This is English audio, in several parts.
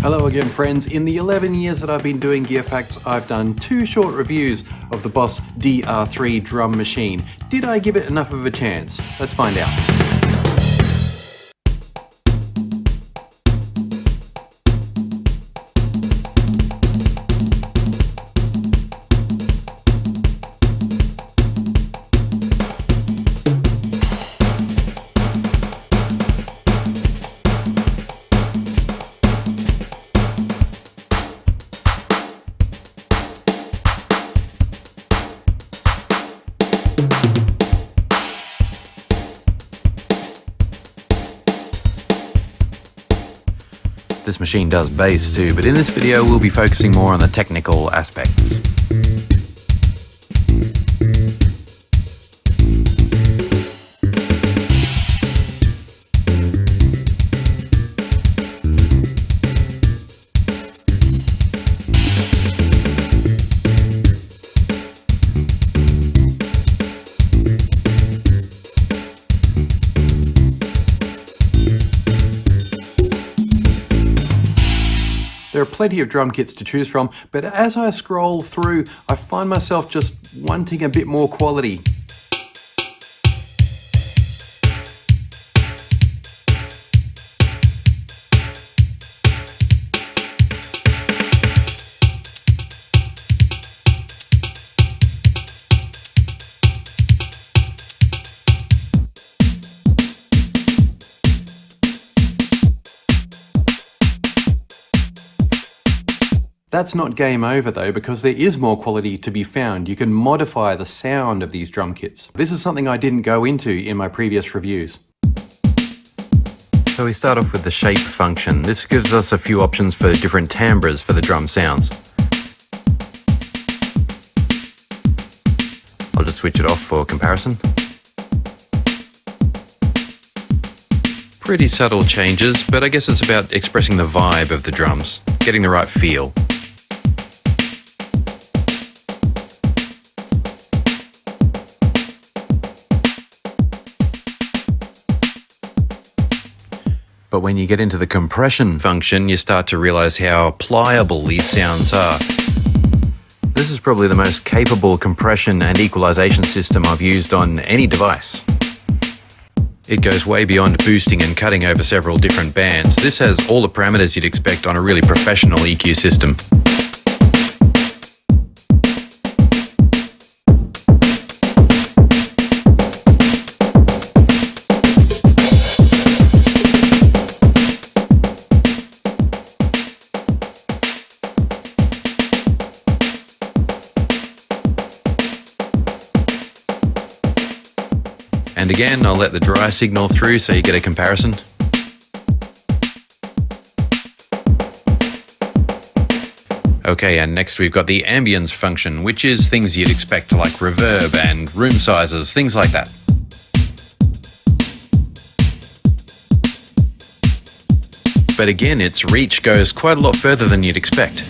Hello again, friends. In the 11 years that I've been doing Gear Facts, I've done 2 short reviews of the Boss DR-3 drum machine. Did I give it enough of a chance? Let's find out. This machine does bass too, but in this video we'll be focusing more on the technical aspects. There are plenty of drum kits to choose from, but as I scroll through, I find myself just wanting a bit more quality. That's not game over though, because there is more quality to be found. You can modify the sound of these drum kits. This is something I didn't go into in my previous reviews. So we start off with the shape function. This gives us a few options for different timbres for the drum sounds. I'll just switch it off for comparison. Pretty subtle changes, but I guess it's about expressing the vibe of the drums, getting the right feel. But when you get into the compression function, you start to realize how pliable these sounds are. This is probably the most capable compression and equalization system I've used on any device. It goes way beyond boosting and cutting over several different bands. This has all the parameters you'd expect on a really professional EQ system. And again, I'll let the dry signal through so you get a comparison. Okay, and next we've got the ambience function, which is things you'd expect like reverb and room sizes, things like that. But again, its reach goes quite a lot further than you'd expect.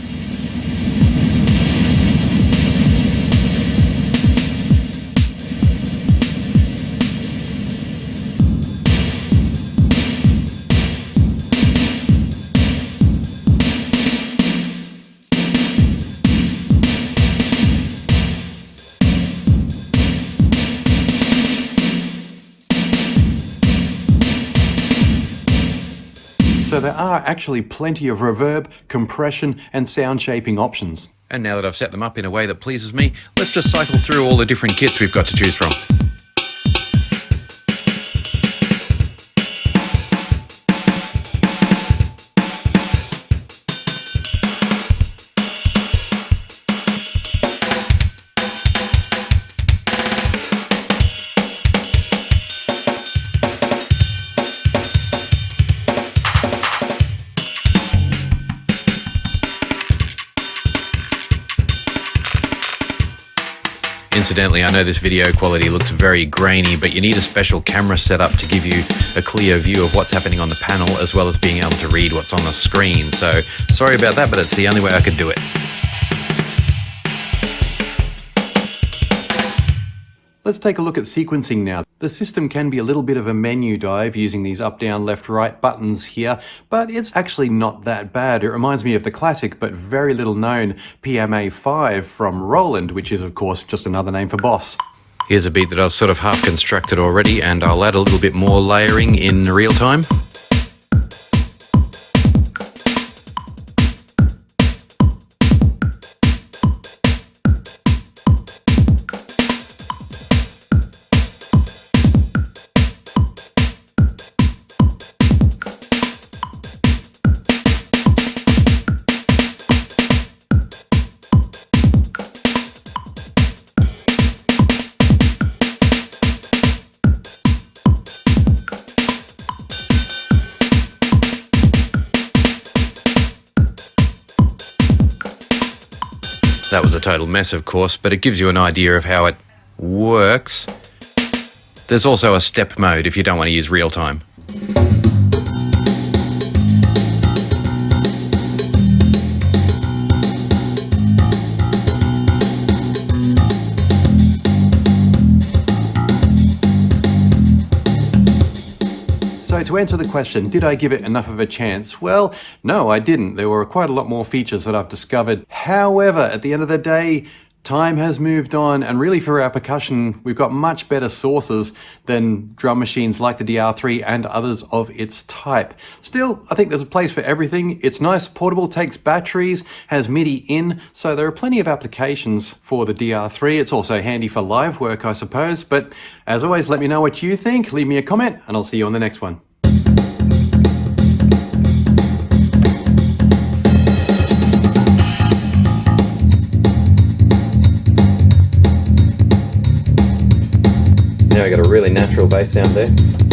So there are actually plenty of reverb, compression, and sound shaping options. And now that I've set them up in a way that pleases me, let's just cycle through all the different kits we've got to choose from. Incidentally, I know this video quality looks very grainy, but you need a special camera setup to give you a clear view of what's happening on the panel, as well as being able to read what's on the screen. So sorry about that, but it's the only way I could do it. Let's take a look at sequencing now. The system can be a little bit of a menu dive using these up, down, left, right buttons here, but it's actually not that bad. It reminds me of the classic but very little known PMA5 from Roland, which is of course just another name for Boss. Here's a beat that I've sort of half constructed already, and I'll add a little bit more layering in real time. That was a total mess, of course, but it gives you an idea of how it works. There's also a step mode if you don't want to use real time. So to answer the question, did I give it enough of a chance? Well, no, I didn't. There were quite a lot more features that I've discovered. However, at the end of the day, time has moved on, and really for our percussion, we've got much better sources than drum machines like the DR-3 and others of its type. Still, I think there's a place for everything. It's nice, portable, takes batteries, has MIDI in, so there are plenty of applications for the DR-3. It's also handy for live work, I suppose. But as always, let me know what you think. Leave me a comment, and I'll see you on the next one. Now I got a really natural bass sound there.